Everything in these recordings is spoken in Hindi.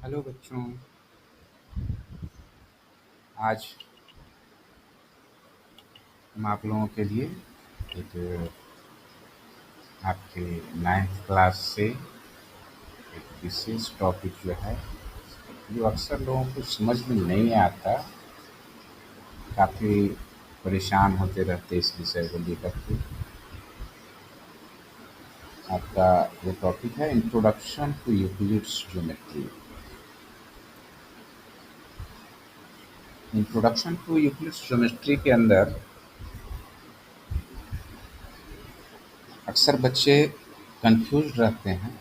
हेलो बच्चों। आज हम आप लोगों के लिए एक आपके 9th क्लास से एक विशेष टॉपिक जो है, जो अक्सर लोगों को समझ में नहीं आता, काफ़ी परेशान होते रहते इस विषय को लेकर के। आपका वो टॉपिक है introduction to Euclid's geometry. Introduction to Euclid's geometry के अंदर अक्सर बच्चे कंफ्यूज रहते हैं,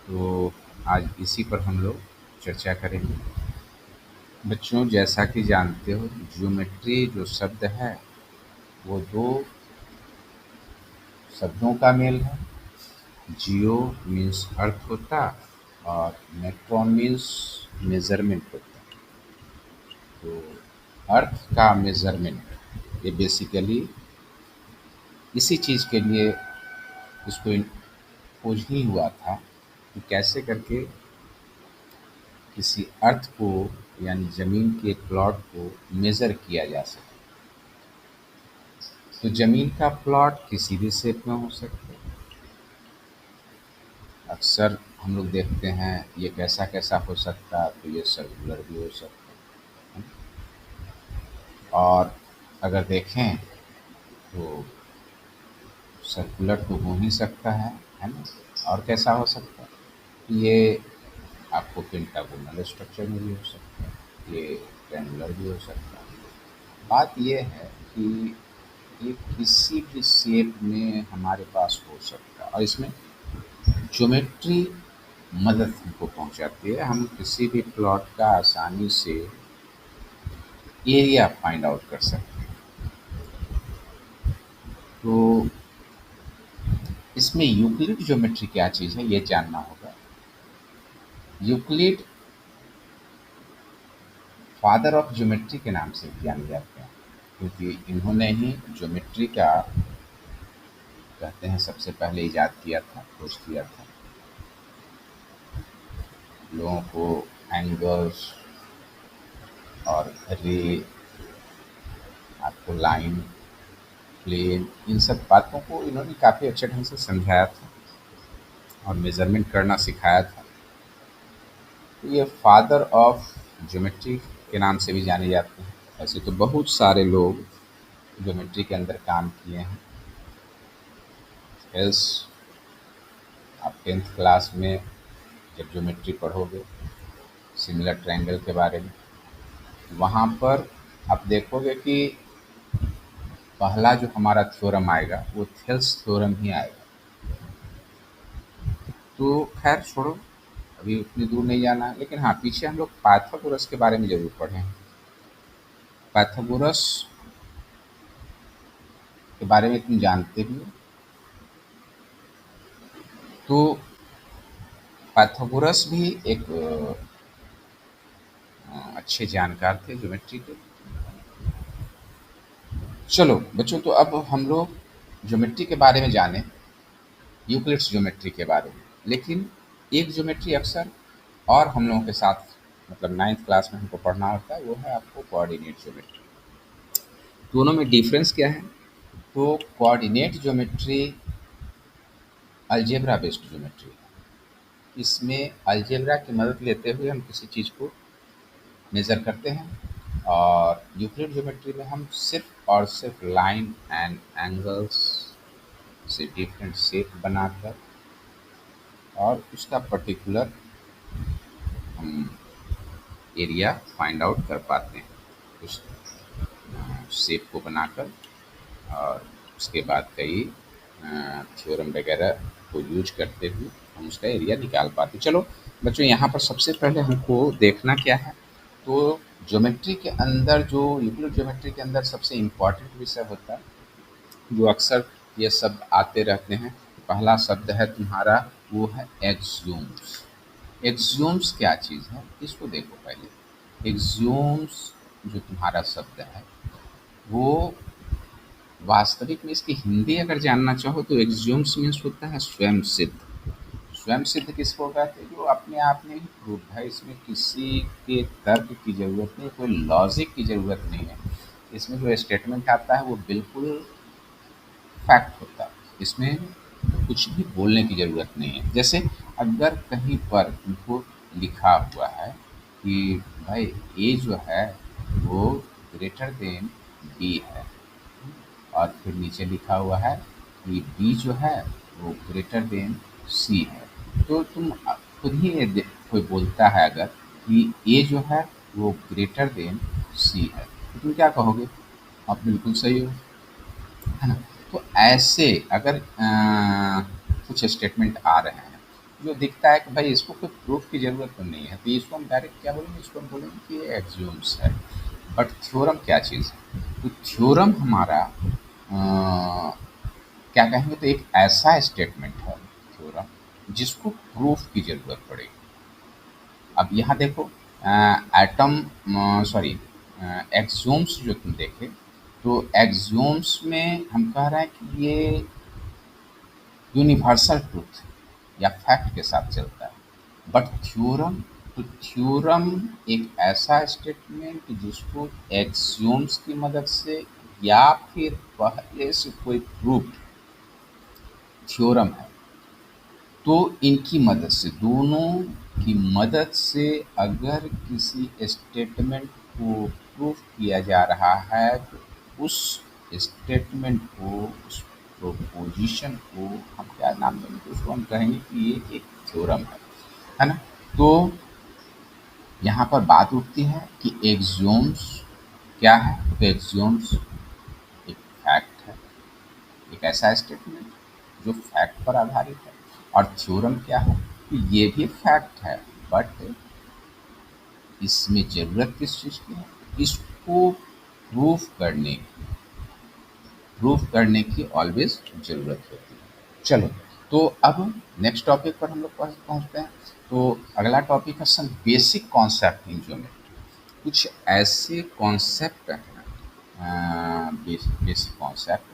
तो आज इसी पर हम लोग चर्चा करेंगे। बच्चों, जैसा कि जानते हो, ज्योमेट्री जो शब्द है वो दो शब्दों का मेल है। जियो मीन्स अर्थ होता और मेट्रॉन मीन्स मेजरमेंट होता। तो अर्थ का मेजरमेंट ये बेसिकली इसी चीज़ के लिए इसको खोज ही हुआ था कि कैसे करके किसी अर्थ को यानी ज़मीन के प्लॉट को मेज़र किया जा सके। तो ज़मीन का प्लॉट किसी भी शेप में हो सकता है। अक्सर हम लोग देखते हैं ये कैसा-कैसा हो सकता है, तो ये सर्कुलर भी हो सकता है। और अगर देखें तो सर्कुलर तो हो ही सकता है ना? और कैसा हो सकता है? ये आपको पेंटागोनल स्ट्रक्चर में भी हो सकता है, ये ट्रायंगुलर भी हो सकता है। बात ये है कि ये किसी भी शेप में हमारे पास हो सकता है और इसमें ज्योमेट्री मदद हमको पहुंचाती है। हम किसी भी प्लॉट का आसानी से एरिया फाइंड आउट कर सकते हैं। तो इसमें यूक्लिड ज्योमेट्री क्या चीज़ है, ये जानना होगा। यूक्लिड फादर ऑफ ज्योमेट्री के नाम से जाने जाते हैं, क्योंकि इन्होंने ही ज्योमेट्री का कहते हैं सबसे पहले इजाद किया था, खोज किया था। लोगों को एंगल्स और रे, आपको लाइन, प्लेन, इन सब बातों को इन्होंने काफ़ी अच्छे ढंग से समझाया था और मेज़रमेंट करना सिखाया था। तो ये फादर ऑफ ज्योमेट्री के नाम से भी जाने जाते हैं। ऐसे तो बहुत सारे लोग ज्योमेट्री के अंदर काम किए हैं। एल्स आप 10th क्लास में जब ज्योमेट्री पढ़ोगे, सिमिलर ट्रायंगल के बारे में, वहाँ पर आप देखोगे कि पहला जो हमारा थ्योरम आएगा वो थेल्स थ्योरम ही आएगा। तो खैर छोड़ो, अभी उतनी दूर नहीं जाना है, लेकिन हाँ, पीछे हम लोग पाइथागोरस के बारे में ज़रूर पढ़े हैं। पाइथागोरस के बारे में तुम जानते भी हो। तो पाइथागोरस भी एक अच्छे जानकार थे ज्योमेट्री के। चलो बच्चों, तो अब हम लोग ज्योमेट्री के बारे में जाने, यूक्लिड्स ज्योमेट्री के बारे में। लेकिन एक ज्योमेट्री अक्सर और हम लोगों के साथ, मतलब 9th क्लास में हमको पढ़ना होता है, वो है आपको कोऑर्डिनेट ज्योमेट्री। दोनों में डिफरेंस क्या है? तो coordinate geometry algebra based geometry है। इसमें अलजेब्रा की मदद लेते हुए हम किसी चीज़ को मेज़र करते हैं, और यूक्लिड ज्योमेट्री में हम सिर्फ और सिर्फ लाइन एंड एंगल्स से डिफरेंट शेप बनाकर और उसका पर्टिकुलर हम एरिया फाइंड आउट कर पाते हैं उस शेप को बनाकर। और उसके बाद कई थ्योरम वगैरह को यूज करते हुए हम उसका एरिया निकाल पाते। चलो बच्चों, यहाँ पर सबसे पहले हमको देखना क्या है, तो ज्योमेट्री के अंदर, जो यूक्लिड ज्योमेट्री के अंदर सबसे इम्पॉर्टेंट विषय होता है, जो अक्सर ये शब्द आते रहते हैं, पहला शब्द है तुम्हारा, वो है एक्सियोम्स। एक्सियोम्स क्या चीज़ है, इसको देखो पहले। एक्सियोम्स जो तुम्हारा शब्द है, वो वास्तविक में इसकी हिंदी अगर जानना चाहो तो एक्सियोम्स मीन्स होता है स्वयं सिद्ध। स्वयं सिद्ध किसको कहते हैं? जो अपने आप में ही प्रूव्ड है, इसमें किसी के तर्क की ज़रूरत नहीं, कोई लॉजिक की ज़रूरत नहीं है। इसमें जो स्टेटमेंट आता है वो बिल्कुल फैक्ट होता है। इसमें कुछ भी बोलने की ज़रूरत नहीं है। जैसे अगर कहीं पर उनको लिखा हुआ है कि भाई ए जो है वो ग्रेटर देन बी है, और फिर नीचे लिखा हुआ है कि बी जो है वो ग्रेटर देन सी है। तो तुम खुद ही कोई बोलता है अगर कि ए जो है वो ग्रेटर देन सी है, तो तुम क्या कहोगे? आप बिल्कुल सही हो, है ना? तो ऐसे अगर कुछ स्टेटमेंट आ रहे हैं जो दिखता है कि भाई इसको कोई प्रूफ की ज़रूरत तो नहीं है, तो इसको हम डायरेक्ट क्या बोलेंगे? इसको हम बोलेंगे कि ये एक्सियोम्स है। बट थ्योरम क्या चीज़ है? तो थ्योरम हमारा क्या कहेंगे, तो एक ऐसा स्टेटमेंट है थ्योरम जिसको प्रूफ की ज़रूरत पड़ेगी। अब यहाँ देखो, एटम सॉरी एक्सियोम्स जो तुम देखे, तो एक्सियोम्स में हम कह रहे हैं कि ये यूनिवर्सल ट्रूथ या फैक्ट के साथ चलता है। बट थ्योरम, तो थ्योरम एक ऐसा स्टेटमेंट जिसको एक्सियोम्स की मदद से या फिर पहले से कोई प्रूफ थ्योरम है, तो इनकी मदद से, दोनों की मदद से अगर किसी स्टेटमेंट को प्रूफ किया जा रहा है, तो उस स्टेटमेंट को, उस प्रोपोजिशन को हम क्या नाम देंगे? तो उसको हम कहेंगे कि ये एक थ्योरम है ना? तो यहाँ पर बात उठती है कि एक्सियोम्स क्या है? तो एक्सियोम्स एक फैक्ट है, एक ऐसा स्टेटमेंट जो फैक्ट पर आधारित है। और थ्योरम क्या है? कि ये भी फैक्ट है, बट इसमें ज़रूरत किस चीज़ की है? इसको प्रूफ करने की ऑलवेज ज़रूरत होती है। चलो, तो अब नेक्स्ट टॉपिक पर हम लोग पहुँचते हैं। तो अगला टॉपिक है some basic concept in geometry. कुछ ऐसे कॉन्सेप्ट हैं, बेसिक कॉन्सेप्ट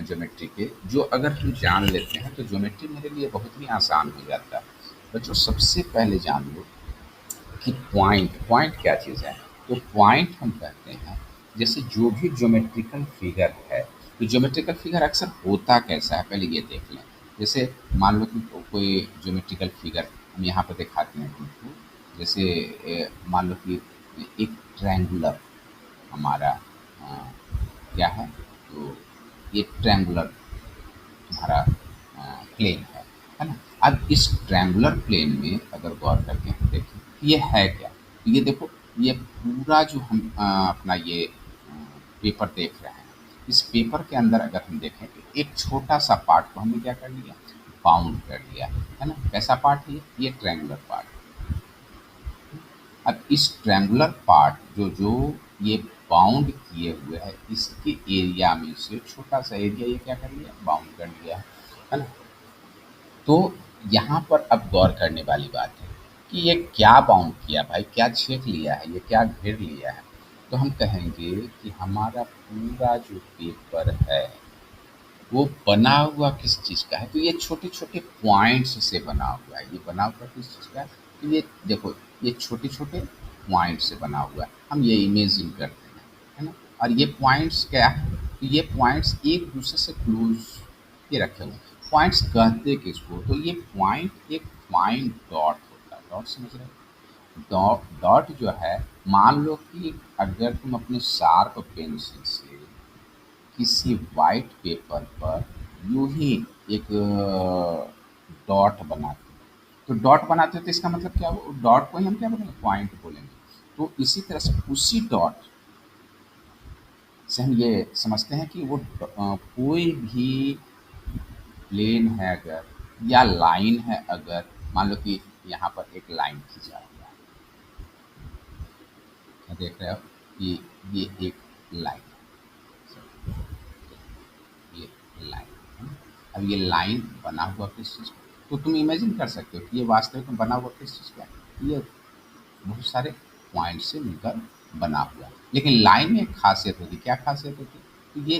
ज्योमेट्री के, जो अगर हम जान लेते हैं तो ज्योमेट्री मेरे लिए बहुत ही आसान हो जाता है। बच्चों, सबसे पहले जान लो कि पॉइंट क्या चीज़ है? तो पॉइंट हम कहते हैं, जैसे जो भी ज्योमेट्रिकल फिगर है, तो ज्योमेट्रिकल फिगर अक्सर होता कैसा है, पहले ये देख लें। जैसे मान लो कि कोई ज्योमेट्रिकल फिगर हम यहाँ पर दिखाते हैं तुमको। जैसे मान लो कि एक ट्रायंगुलर हमारा क्या है? तो ये ट्रायंगुलर तुम्हारा प्लेन है ना? अब इस ट्रायंगुलर प्लेन में अगर गौर करके हम देखें, ये है क्या? तो ये देखो, ये पूरा जो हम अपना ये पेपर देख रहे हैं, इस पेपर के अंदर अगर हम देखें तो एक छोटा सा पार्ट को हमने क्या कर लिया? बाउंड कर लिया, है ना? कैसा पार्ट है ये? Triangular part. अब इस ट्रायंगुलर पार्ट जो जो ये बाउंड किए हुए है, इसके एरिया में से छोटा सा एरिया ये क्या कर लिया? बाउंड कर लिया, है ना? तो यहाँ पर अब गौर करने वाली बात है कि ये क्या बाउंड किया भाई, क्या छेद लिया है, ये क्या घेर लिया है? तो हम कहेंगे कि हमारा पूरा जो पेपर है वो बना हुआ किस चीज़ का है? तो ये छोटे-छोटे पॉइंट्स से बना हुआ है। ये बना हुआ किस चीज़ का है? तो ये देखो, ये छोटे-छोटे पॉइंट से बना हुआ है। हम ये इमेजिन करते हैं, है ना? और ये पॉइंट्स क्या है? तो ये पॉइंट्स एक-दूसरे से क्लोज़ ये रखे हुए हैं। पॉइंट्स कहते किसको? तो ये पॉइंट एक फाइन डॉट होता है। डॉट समझ रहे हो? डॉट जो है, मान लो कि अगर तुम अपने शार्प पेंसिल से किसी वाइट पेपर पर यूं ही एक डॉट बनाते हो, तो डॉट बनाते हो तो इसका मतलब क्या हुआ? डॉट को ही हम क्या बोलेंगे? पॉइंट बोलेंगे। तो इसी तरह से उसी डॉट से हम ये समझते हैं कि वो कोई भी प्लेन है अगर, या लाइन है अगर, मान लो कि यहाँ पर एक लाइन खींचा हुआ है, क्या देख रहे हो कि ये एक लाइन, ये लाइन है ना? अब ये लाइन बना हुआ किस चीज़ का? तो तुम इमेजिन कर सकते हो कि ये वास्तविक में बना हुआ किस चीज़ का है? ये बहुत सारे पॉइंट से मिलकर बना हुआ है। लेकिन लाइन में एक खासियत होती है। क्या खासियत होती है? तो ये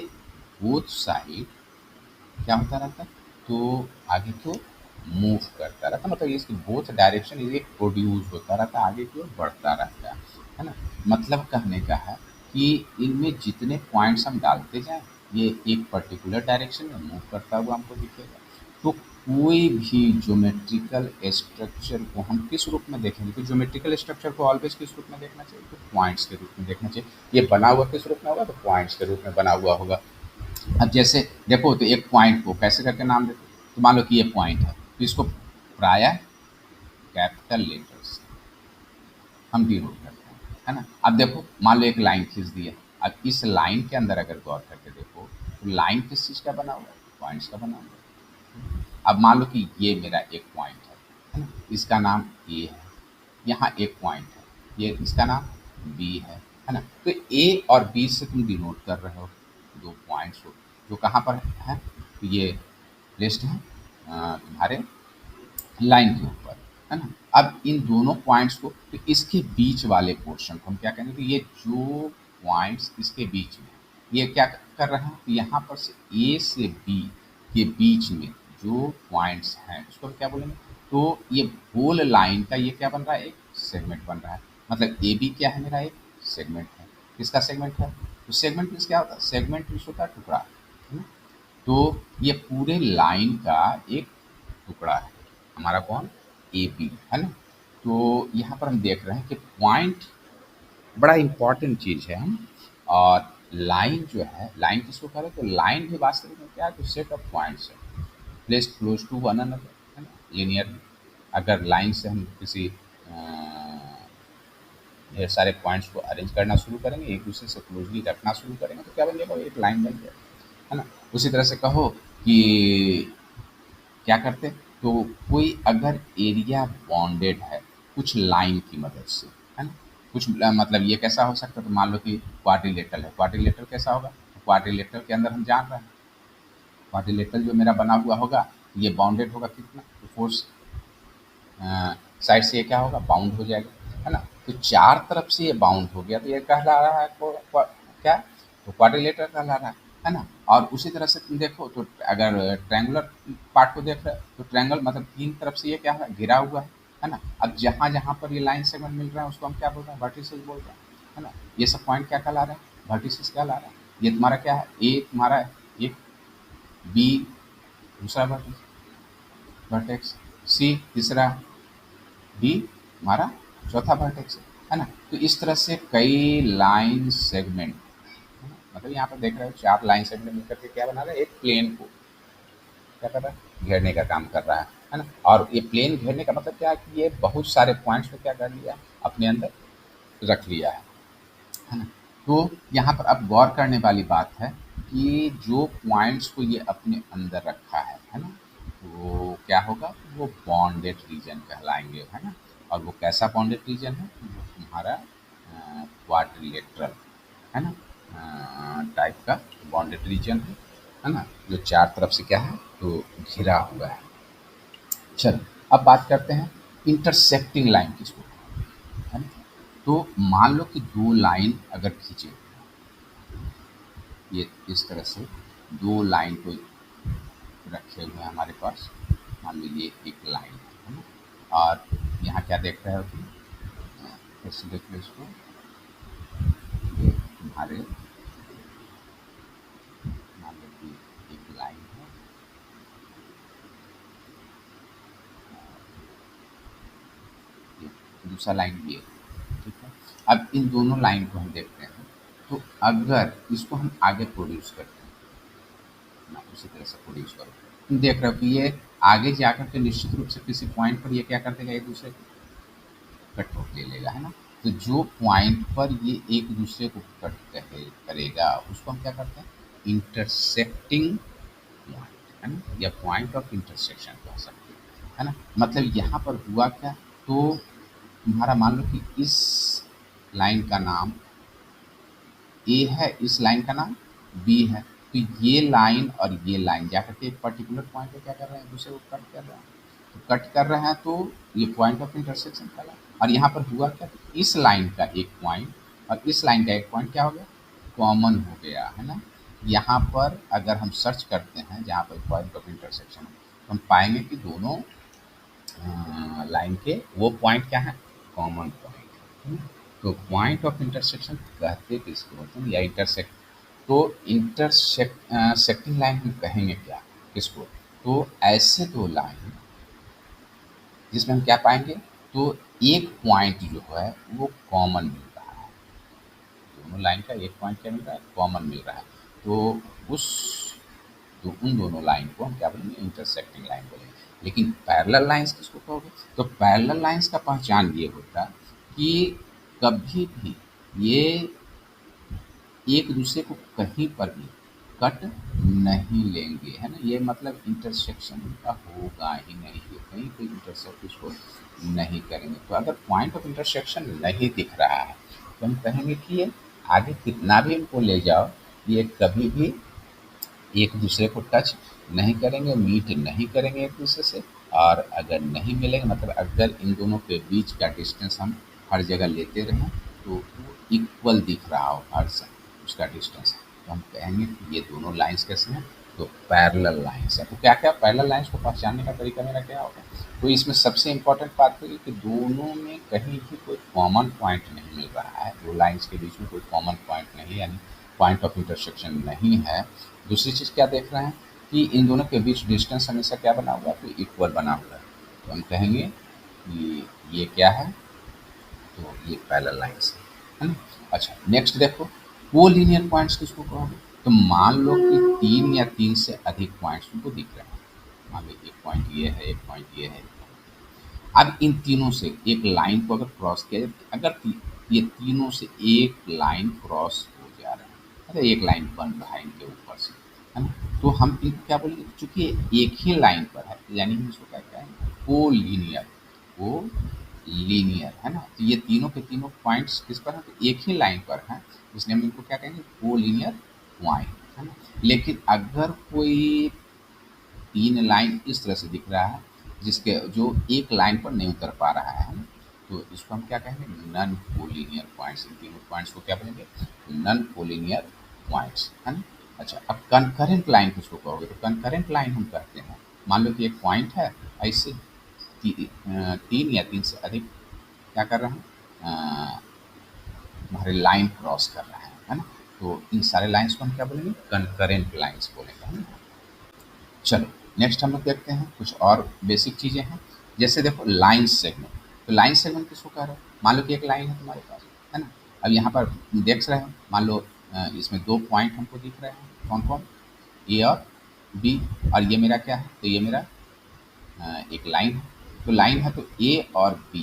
बोथ साइड क्या होता रहता है? तो आगे तो मूव करता रहता है, मतलब इसकी बोथ डायरेक्शन ये प्रोड्यूस होता रहता है, आगे की ओर बढ़ता रहता है ना? मतलब कहने का है कि इनमें जितने पॉइंट्स हम डालते जाएँ, ये एक पर्टिकुलर डायरेक्शन में मूव करता हुआ हमको दिखेगा। तो कोई भी ज्योमेट्रिकल स्ट्रक्चर को हम किस रूप में देखेंगे? तो ज्योमेट्रिकल स्ट्रक्चर को ऑलवेज़ किस रूप में देखना चाहिए? तो पॉइंट्स के रूप में देखना चाहिए। ये बना हुआ किस रूप में होगा? तो पॉइंट्स के रूप में बना हुआ होगा। अब जैसे देखो, तो एक पॉइंट को कैसे करके नाम देते हैं? तो मान लो कि ये पॉइंट है, तो इसको प्रायः कैपिटल लेटर से हम डिनोट करते हैं, है ना? अब देखो, मान लो एक लाइन खींच दी है। अब इस लाइन के अंदर अगर गौर करके देखो, तो लाइन किस चीज़ का बना हुआ है? पॉइंट्स का बना हुआ है। अब मान लो कि ये मेरा एक पॉइंट है ना? इसका नाम ए है। यहाँ एक पॉइंट है, ये इसका नाम बी है ना? तो ए और बी से तुम डिनोट कर रहे हो दो पॉइंट्स को, जो कहाँ पर है? तो ये प्लेस्ड है तुम्हारे लाइन के ऊपर, है ना? अब इन दोनों पॉइंट्स को, तो इसके बीच वाले पोर्शन को हम क्या कहेंगे? तो ये जो पॉइंट्स इसके बीच में, ये क्या कर रहे हैं? तो यहाँ पर से ए से बी के बीच में जो पॉइंट्स हैं, उसको हम क्या बोलेंगे? तो ये होल लाइन का ये क्या बन रहा है? एक सेगमेंट बन रहा है। मतलब ए बी क्या है? मेरा एक सेगमेंट है। किसका सेगमेंट है? तो सेगमेंट मीन्स क्या होता है? सेगमेंट मीन्स होता है टुकड़ा, है ना? तो ये पूरे लाइन का एक टुकड़ा है हमारा, कौन? ए बी, है ना? तो यहाँ पर हम देख रहे हैं कि पॉइंट बड़ा इंपॉर्टेंट चीज़ है हम। और लाइन जो है, लाइन किसको करें? तो लाइन भी वास्तविक में क्या है? तो सेट ऑफ पॉइंट्स है placed close to one another, है ना? लीनियर। अगर लाइन से हम किसी ढेर सारे पॉइंट्स को अरेंज करना शुरू करेंगे, एक दूसरे से क्लोजली रखना शुरू करेंगे, तो क्या बन जाएगा? एक लाइन बन जाएगा, है ना? उसी तरह से कहो कि क्या करते? तो कोई अगर एरिया बॉन्डेड है कुछ लाइन की मदद से, है ना? कुछ मतलब ये कैसा हो सकता है? तो मान लो कि क्वाड्रिलेटरल है। क्वाड्रिलेटरल कैसा होगा? क्वाड्रिलेटरल के अंदर हम जान रहे हैं, क्वाड्रिलेटरल जो मेरा बना हुआ होगा, ये बाउंडेड होगा कितना? तो फोर्स साइड से ये क्या होगा? बाउंड हो जाएगा, है ना? तो चार तरफ से ये बाउंड हो गया, तो ये कहला रहा है क्या? तो क्वाड्रिलेटरल कहला रहा है ना? और उसी तरह से तुम देखो, तो अगर ट्रायंगुलर पार्ट को देख रहे हो, तो ट्रायंगल मतलब तीन तरफ से ये क्या है? घिरा हुआ है ना? अब जहाँ जहाँ पर ये लाइन सेगमेंट मिल रहा है, उसको हम क्या बोल रहे हैं? वर्टिसेस बोल रहे हैं, है ना? ये सब पॉइंट क्या कहला रहे हैं? वर्टिसेस कहला रहे हैं। ये तुम्हारा क्या है? ए तुम्हारा एक, बी दूसरा वर्टेक्स, सी तीसरा, डी हमारा चौथा वर्टेक्स है ना? तो इस तरह से कई लाइन सेगमेंट, मतलब यहाँ पर देख रहे हो चार लाइन सेगमेंट मिलकर के क्या बना रहे हैं? एक प्लेन को क्या कर रहा है? घेरने का काम कर रहा है ना? और ये प्लेन घेरने का मतलब क्या है? कि ये बहुत सारे पॉइंट्स को क्या कर लिया? अपने अंदर रख लिया है ना? तो यहाँ पर अब गौर करने वाली बात है कि जो पॉइंट्स को ये अपने अंदर रखा है ना? तो क्या होगा? वो बॉन्डेड रीजन कहलाएंगे, है ना? और वो कैसा बॉन्डेड रीजन है? वो तुम्हारा क्वाड्रिलेटरल, है ना? टाइप का बॉन्डेड रीजन है ना? जो चार तरफ से क्या है? तो घिरा हुआ है। चलो, अब बात करते हैं इंटरसेक्टिंग लाइन किसको कहते हैं, है ना? तो मान लो कि दो लाइन अगर खींचे, ये इस तरह से दो लाइन को रखे हुए हैं हमारे पास। मान लो ये एक लाइन है ना? और यहाँ क्या देख रहे हो तुम? कैसे देख लो इसको? ये तुम्हारे मान लो कि एक लाइन है, ये दूसरा लाइन ये है, ठीक है? अब इन दोनों लाइन को हम देखते हैं, तो अगर इसको हम आगे प्रोड्यूस करते हैं ना, उसी तरह से प्रोड्यूस करो, तुम देख रहे हो कि ये आगे जाकर के निश्चित रूप से किसी पॉइंट पर ये क्या कर देगा? एक दूसरे को कट रोक ले लेगा, है ना? तो जो पॉइंट पर ये एक दूसरे को कट करेगा, उसको हम क्या करते हैं? इंटरसेक्टिंग पॉइंट, है ना? या पॉइंट ऑफ इंटरसेक्शन कह सकते हैं, है ना? मतलब यहाँ पर हुआ क्या? तो तुम्हारा मान लो कि इस लाइन का नाम ए है, इस लाइन का नाम बी है। तो ये लाइन और ये लाइन जाकर के एक पर्टिकुलर पॉइंट पे क्या कर रहे हैं? एक दूसरे को कट कर रहे हैं। तो कट कर रहे हैं, तो ये पॉइंट ऑफ इंटरसेक्शन कहला। और यहाँ पर हुआ क्या? तो इस लाइन का एक पॉइंट और इस लाइन का एक पॉइंट क्या हो गया? कॉमन हो गया, है ना? यहाँ पर अगर हम सर्च करते हैं जहाँ पर पॉइंट ऑफ इंटरसेक्शन है, हम पाएंगे कि दोनों लाइन के वो पॉइंट क्या है, कॉमन पॉइंट है ना। तो पॉइंट ऑफ इंटरसेक्शन कहते किसको होते हैं, या इंटरसेक्ट। तो सेक्टिंग लाइन हम कहेंगे क्या, किसको, तो ऐसे दो लाइन जिसमें हम क्या पाएंगे, तो एक पॉइंट जो है वो कॉमन मिल रहा है, दोनों लाइन का एक पॉइंट क्या मिल रहा है, कॉमन मिल रहा है। तो उस तो उन दोनों लाइन को हम क्या बोलेंगे, इंटरसेक्टिंग लाइन बोलेंगे। लेकिन पैरेलल लाइंस किसको कहोगे, तो पैरेलल लाइंस का पहचान ये होता कि कभी भी ये एक दूसरे को कहीं पर भी कट नहीं लेंगे, है ना। ये मतलब इंटरसेक्शन का होगा ही नहीं, ये कहीं कोई इंटरसेक्ट इसको नहीं करेंगे। तो अगर पॉइंट ऑफ इंटरसेक्शन नहीं दिख रहा है तो हम कहेंगे कि ये आगे कितना भी इनको ले जाओ, ये कभी भी एक दूसरे को टच नहीं करेंगे, मीट नहीं करेंगे एक दूसरे से। और अगर नहीं मिलेंगे, मतलब अगर इन दोनों के बीच का डिस्टेंस हम हर जगह लेते रहें तो वो इक्वल दिख रहा हो हर समय उसका डिस्टेंस, तो हम कहेंगे कि ये दोनों लाइंस कैसे हैं, तो पैरेलल लाइंस है। तो क्या क्या पैरेलल लाइंस को पहचानने का तरीका मेरा क्या होगा, तो इसमें सबसे इम्पोर्टेंट बात होगी कि दोनों में कहीं भी कोई कॉमन पॉइंट नहीं मिल रहा है, दो लाइंस के बीच में कोई कॉमन पॉइंट नहीं है, यानी पॉइंट ऑफ इंटरसेक्शन नहीं है। दूसरी चीज़ क्या देख रहे हैं कि इन दोनों के बीच डिस्टेंस हमेशा क्या बना हुआ है, तो इक्वल बना हुआ है। तो हम कहेंगे कि ये क्या है, तो ये पैरेलल लाइंस है ना। अच्छा नेक्स्ट देखो, कोलिनियर पॉइंट्स किसको कहोगे, तो मान लो कि 3 या 3 से अधिक पॉइंट्स तुमको दिख रहे हैं। मान लो एक पॉइंट ये है, एक पॉइंट ये है। अब इन तीनों से एक लाइन को अगर क्रॉस किया जाए, अगर ये तीनों से एक लाइन क्रॉस हो जा रहा है, अरे एक लाइन बन रहा है इनके ऊपर से, है ना, तो हम इनको क्या बोलेंगे, चूंकि एक ही लाइन पर है यानी हम इसको क्या कहेंगे, को लीनियर, वो लीनियर है ना। तो ये तीनों के तीनों पॉइंट्स किस पर हैं, तो एक ही लाइन पर हैं, इसलिए हम इनको क्या कहेंगे, को लीनियर पॉइंट, है ना। लेकिन अगर कोई 3 लाइन इस तरह से दिख रहा है जिसके जो एक लाइन पर नहीं उतर पा रहा है ना, तो इसको हम क्या कहेंगे, नॉन कोलिनियर पॉइंट्स। इन तीनों पॉइंट्स को क्या बोलेंगे, नॉन कोलिनियर पॉइंट्स, है ना। अच्छा अब कंकरेंट लाइन किसको कहोगे, तो कंकरेंट लाइन हम कहते हैं, मान लो कि एक पॉइंट है, ऐसे 3 या 3 से अधिक क्या कर रहे हैं, हमारे लाइन क्रॉस कर रहे हैं, है ना। तो इन सारे लाइन्स को हम क्या बोलेंगे, कंकरेंट लाइन्स बोलेंगे, है ना। चलो नेक्स्ट हम लोग देखते हैं कुछ और बेसिक चीज़ें हैं। जैसे देखो लाइन सेगमेंट, तो लाइन सेगमेंट किसको कह रहे हो, मान लो कि एक लाइन है तुम्हारे पास, है ना। अब यहाँ पर देख रहे हो, मान लो इसमें 2 पॉइंट हमको दिख रहे हैं, कौन कौन, ए और बी, और ये मेरा क्या है, तो ये मेरा एक लाइन है। तो लाइन है तो ए और बी,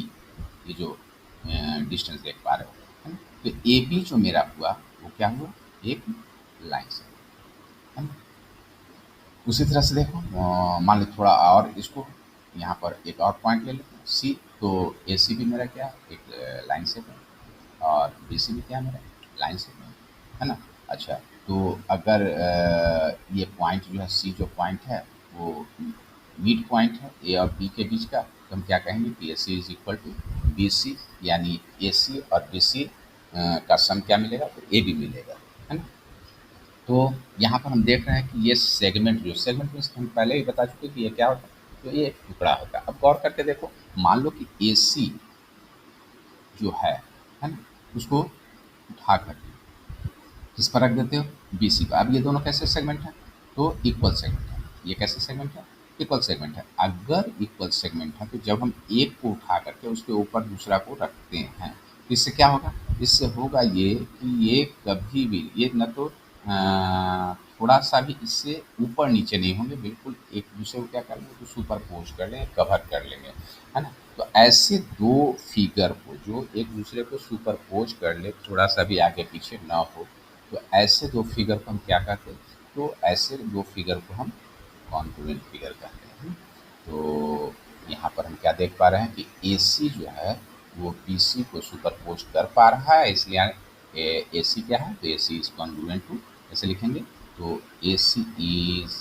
ये जो डिस्टेंस देख पा रहे हो, है ना। तो ए बी जो मेरा हुआ वो क्या हुआ, एक लाइन से, है ना। उसी तरह से देखो मान लो थोड़ा और इसको यहाँ पर एक और पॉइंट ले लेते हैं सी, तो ए सी भी मेरा क्या है, एक लाइन से है, और बी सी भी क्या है मेरा, लाइन से है ना। अच्छा तो अगर ये पॉइंट जो है सी जो पॉइंट है वो मिड पॉइंट है ए और बी के बीच का, तो हम क्या कहेंगे कि A C is equal to B C, यानी ए सी और बी सी का सम क्या मिलेगा, तो ए बी मिलेगा, है ना। तो यहाँ पर हम देख रहे हैं कि ये सेगमेंट, जो सेगमेंट मीन्स हम पहले ही बता चुके कि ये क्या होता है, तो ये एक टुकड़ा होता है। अब गौर करके देखो, मान लो कि ए सी जो है ना, उसको उठा करके किस पर रख देते हो, बी सी पर। अब ये दोनों कैसे सेगमेंट है, तो इक्वल सेगमेंट है। ये कैसे सेगमेंट है, इक्वल सेगमेंट है। अगर इक्वल सेगमेंट है तो जब हम एक को उठा करके उसके ऊपर दूसरा को रखते हैं, तो इससे क्या होगा, इससे होगा ये कि ये कभी भी ये न तो थोड़ा सा भी इससे ऊपर नीचे नहीं होंगे, बिल्कुल एक दूसरे को क्या कर लेंगे, तो सुपरपोज कर लेंगे, कवर कर लेंगे, है ना। तो ऐसे दो फिगर को जो एक दूसरे को सुपरपोज कर ले, थोड़ा सा भी आगे पीछे ना हो, तो ऐसे दो फिगर को हम क्या कहते हैं, तो ऐसे दो फिगर को हम कॉन्ग्रुएंट फिगर कहते हैं। तो यहाँ पर हम क्या देख पा रहे हैं कि ए सी जो है वो बी सी को सुपरपोज कर पा रहा है, इसलिए ए सी क्या है, तो A C is congruent to, ऐसे लिखेंगे, तो A C is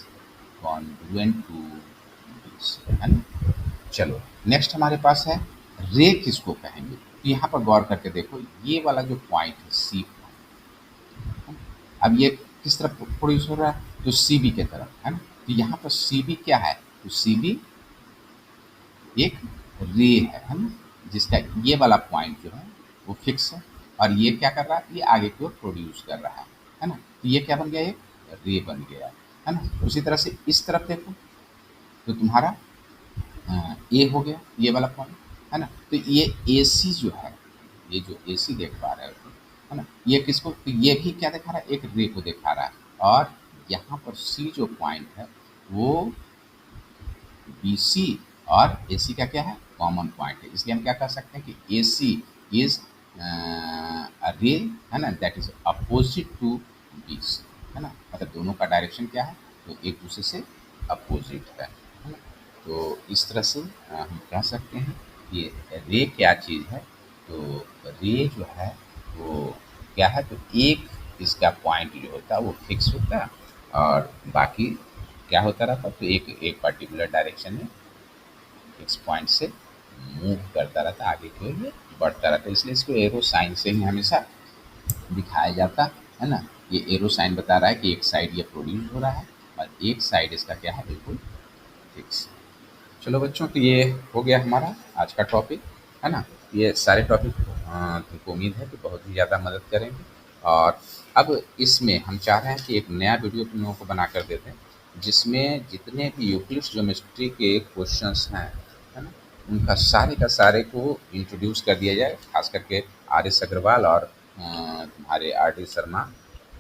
congruent to B C, है ना। चलो नेक्स्ट हमारे पास है रे किसको कहेंगे, तो यहाँ पर गौर करके देखो, ये वाला जो पॉइंट है सी, अब ये किस तरफ प्रोड्यूस हो रहा है, तो सी बी के तरफ, है ना। तो यहाँ पर सी बी क्या है, तो सी बी एक रे है ना, जिसका ये वाला पॉइंट जो है वो फिक्स है, और ये क्या कर रहा है, ये आगे की ओर प्रोड्यूस कर रहा है ना, तो ये क्या बन गया, एक रे बन गया है ना। उसी तरह से इस तरफ देखो तो तुम्हारा ए हो गया ये वाला पॉइंट, है ना। तो ये ए सी जो है, ये जो ए सी देख पा रहे हो तुम, है ना, ये किसको, तो ये भी क्या दिखा रहा है, एक रे को दिखा रहा है। और यहाँ पर सी जो पॉइंट है वो बी सी और ए सी का क्या है, कॉमन पॉइंट है, इसलिए हम क्या कह सकते हैं कि ए सी इज रे, है ना, that is opposite to B C, है ना, मतलब दोनों का डायरेक्शन क्या है, तो एक दूसरे से अपोजिट है ना। तो इस तरह से हम कह सकते हैं कि रे क्या चीज़ है, तो रे जो है वो क्या है, तो एक इसका पॉइंट जो होता है वो फिक्स होता है, और बाकी क्या होता रहता है, तो एक एक पर्टिकुलर डायरेक्शन में फिक्स पॉइंट से मूव करता रहता है, आगे की ओर ये बढ़ता रहता है, इसलिए इसको एरो साइन से ही हमेशा दिखाया जाता है ना। ये एरो साइन बता रहा है कि एक साइड ये प्रोड्यूस हो रहा है और एक साइड इसका क्या है, बिल्कुल फिक्स। चलो बच्चों, तो ये हो गया हमारा आज का टॉपिक, है ना। ये सारे टॉपिक तुमको उम्मीद है कि बहुत ही ज़्यादा मदद करेंगे, और अब इसमें हम चाह रहे हैं कि एक नया वीडियो तुम लोगों को बना कर देते हैं, जिसमें जितने भी यूक्लिड्स ज्योमेट्री के क्वेश्चंस हैं, है ना, उनका सारे का सारे को इंट्रोड्यूस कर दिया जाए, खास करके आर एस अग्रवाल और तुम्हारे आर डी शर्मा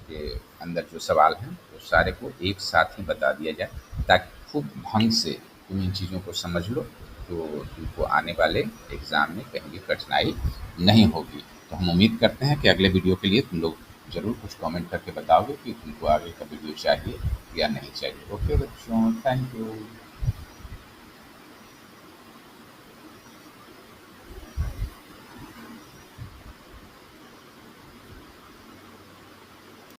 के अंदर जो सवाल हैं वो सारे को एक साथ ही बता दिया जाए, ताकि खूब ढंग से तुम इन चीज़ों को समझ लो, तो तुमको आने वाले एग्ज़ाम में कहीं भी कठिनाई नहीं होगी। तो हम उम्मीद करते हैं कि अगले वीडियो के लिए तुम लोग ज़रूर कुछ कमेंट करके बताओगे कि तुमको आगे का वीडियो चाहिए या नहीं चाहिए। ओके बच्चों, थैंक यू।